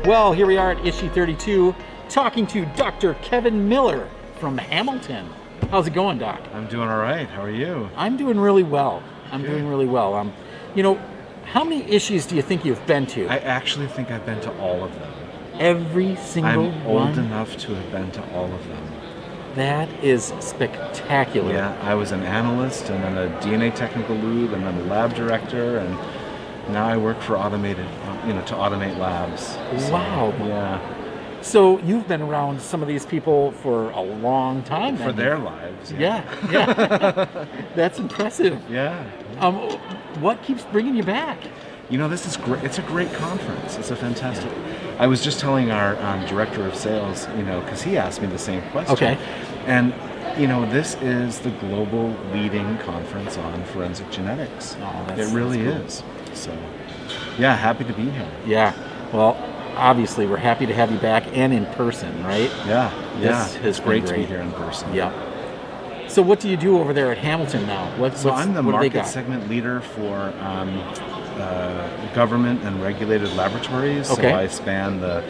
Well, here we are at ISHI 32 talking to Dr. Kevin Miller from Hamilton. How's it going, Doc? I'm doing all right. How are you? I'm doing really well. Good. Doing really well. You know, how many ISHIs do you think you've been to? I actually think I've been to all of them. Every single I'm one? old enough to have been to all of them. That is spectacular. Yeah, I was an analyst and then a DNA technical lead and then a lab director, and now I work for automated, to automate labs. Wow. Yeah. So you've been around some of these people for a long time. For their lives. Yeah. That's impressive. Yeah. What keeps bringing you back? This is great. It's a great conference. It's a fantastic. I was just telling our director of sales, because he asked me the same question. Okay. And, this is the global leading conference on forensic genetics. Oh, it really cool. is. So, yeah, happy to be here. Yeah. Well, obviously, we're happy to have you back and in person, right? Yeah. It's great to be here in person. Yeah. So what do you do over there at Hamilton now? I'm the market segment leader for government and regulated laboratories. Okay. So I span the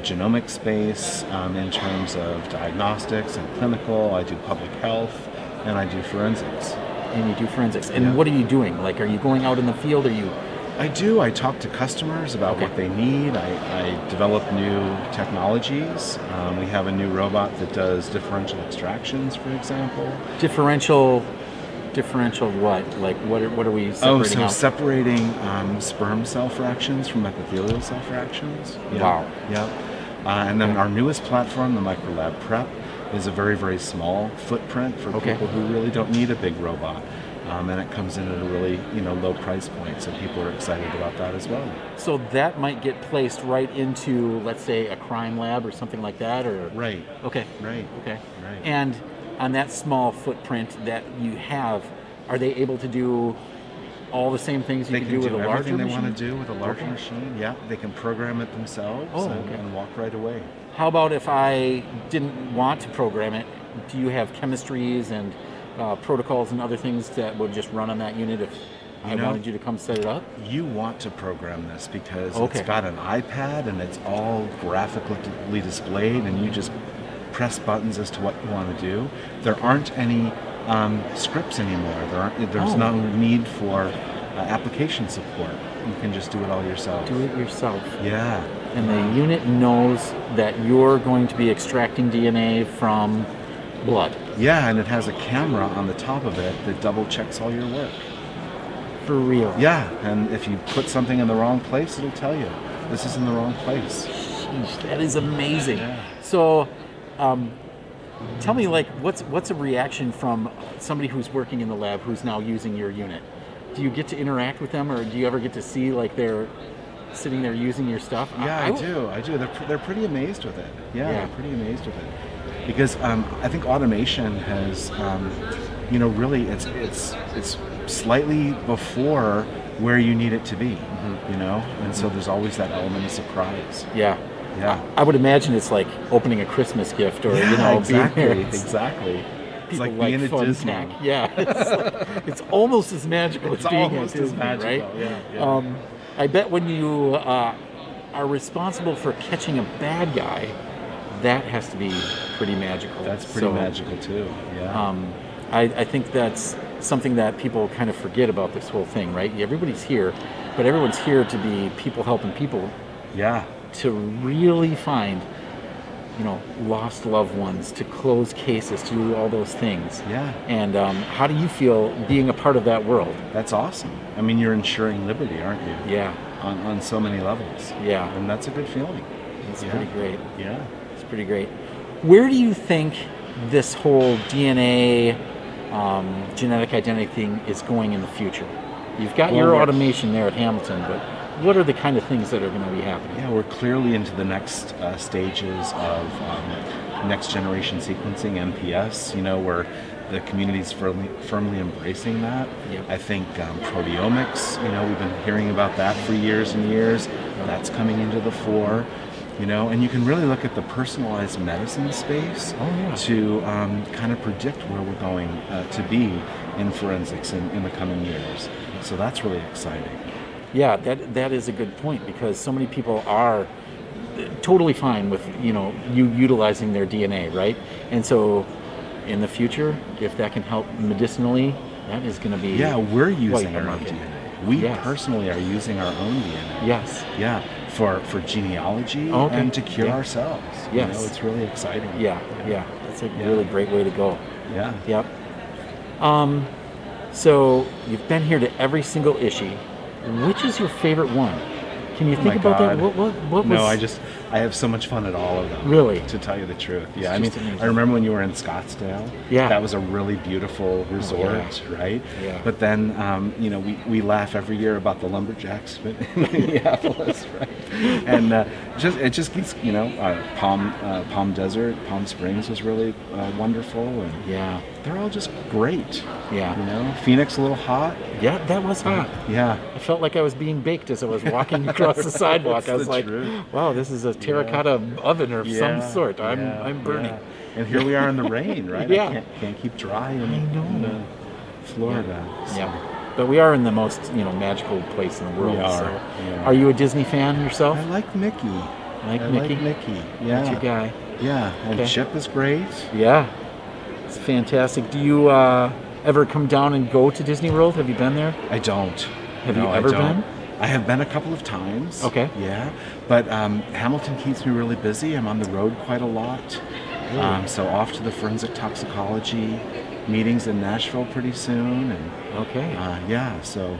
genomic space in terms of diagnostics and clinical. I do public health, and I do forensics. And you do forensics. And what are you doing? Like, are you going out in the field? I do. I talk to customers about what they need. I develop new technologies. We have a new robot that does differential extractions, for example. Differential what? Like, what are we separating out? Separating sperm cell fractions from epithelial cell fractions. Yeah. Wow. Yeah. And then our newest platform, the Microlab Prep, is a very, very small footprint for people who really don't need a big robot. And it comes in at a really, low price point, so people are excited about that as well. So that might get placed right into, let's say, a crime lab or something like that, or right. Okay. Right. Okay. Right. And on that small footprint that you have, are they able to do all the same things you can do with a larger machine? Everything they want to do with a larger machine. Yeah, they can program it themselves and walk right away. How about if I didn't want to program it? Do you have chemistries and protocols and other things that would just run on that unit if I wanted you to come set it up? You want to program this because it's got an iPad and it's all graphically displayed, and you just press buttons as to what you want to do. There aren't any scripts anymore. There's no need for application support. You can just do it all yourself. Do it yourself. Yeah. And the unit knows that you're going to be extracting DNA from blood. Yeah, and it has a camera on the top of it that double checks all your work. For real? Yeah, and if you put something in the wrong place, it'll tell you this is in the wrong place. Sheesh, that is amazing. Yeah. So, tell me, like, what's a reaction from somebody who's working in the lab who's now using your unit? Do you get to interact with them, or do you ever get to see like they're sitting there using your stuff? Yeah, I do. They're pretty amazed with it. Yeah, they're pretty amazed with it. Because I think automation has, really it's slightly before where you need it to be, and so there's always that element of surprise. Yeah. Yeah. I would imagine it's like opening a Christmas gift, or exactly, being there. exactly. It's People like being at Disney. Tech. Yeah, it's almost as magical as being at Disney, right? Yeah. I bet when you are responsible for catching a bad guy, that has to be pretty magical. That's pretty magical too. Yeah. I think that's something that people kind of forget about this whole thing, right? Everybody's here, but everyone's here to be people helping people. Yeah. To really find, lost loved ones, to close cases, to do all those things. Yeah. And how do you feel being a part of that world? That's awesome. I mean, you're ensuring liberty, aren't you? Yeah. On so many levels. Yeah. And that's a good feeling. It's pretty great. Yeah. It's pretty great. Where do you think this whole DNA, genetic identity thing is going in the future? You've got your automation there at Hamilton, but what are the kind of things that are going to be happening? Yeah, we're clearly into the next stages of next generation sequencing, NPS, where the community's firmly embracing that. Yep. I think proteomics, we've been hearing about that for years and years. That's coming into the fore. And you can really look at the personalized medicine space to kind of predict where we're going to be in forensics in the coming years. So that's really exciting. Yeah, that is a good point, because so many people are totally fine with you utilizing their DNA, right? And so in the future, if that can help medicinally, that is going to be we're using our own market. DNA. We personally are using our own DNA. Yes. Yeah, for genealogy and to cure ourselves. Yes. It's really exciting. Yeah. That's a really great way to go. Yeah. Yep. So you've been here to every single ISHI. Which is your favorite one? Can you think about that? What was? No, I have so much fun at all of them. Really? To tell you the truth. Yeah, Amazing. I remember when you were in Scottsdale. Yeah. That was a really beautiful resort, right? Yeah. But then, we laugh every year about the lumberjacks in Minneapolis, right? And it just keeps, Palm Desert, Palm Springs was really wonderful, and they're all just great. Yeah. Phoenix a little hot. Yeah, that was hot. Yeah. I felt like I was being baked as I was walking across the sidewalk. I was like, wow, this is a terracotta oven of some sort. I'm burning. Yeah. And here we are in the rain, right? Yeah. I can't keep dry in Florida. So. Yeah. But we are in the most, magical place in the world. We are. So. Are you a Disney fan yourself? I like Mickey. Like Mickey? Yeah. That's your guy. Yeah. And Chip is great. Yeah. It's fantastic. Do you ever come down and go to Disney World? Have you been there? I don't. Have you ever been? I have been a couple of times. Okay. Yeah. But Hamilton keeps me really busy. I'm on the road quite a lot. Really? So off to the forensic toxicology meetings in Nashville pretty soon. And so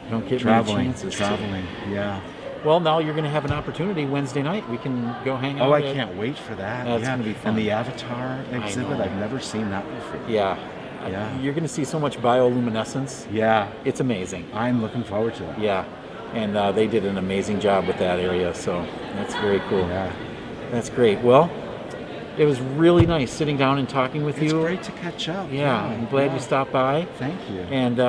don't get traveling. many Yeah. Well, now you're going to have an opportunity Wednesday night. We can go hang out. Oh, I can't wait for that. That's going to be fun. And the Avatar exhibit, I've never seen that before. Yeah. You're going to see so much bioluminescence. Yeah. It's amazing. I'm looking forward to it. Yeah. And they did an amazing job with that area, so that's very cool. Yeah. That's great. Well, it was really nice sitting down and talking with you. It's great to catch up. Yeah. I'm glad you stopped by. Thank you. And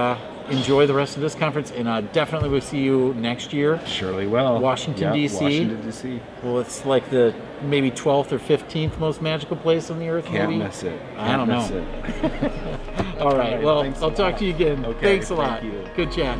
enjoy the rest of this conference, and definitely we'll see you next year. Surely will. Washington, D.C. Washington, D.C. Well, it's like the maybe 12th or 15th most magical place on the earth. Can't miss it. I don't know. All right. Well, I'll talk to you again. Okay. Thanks a lot. Thank you. Good chat.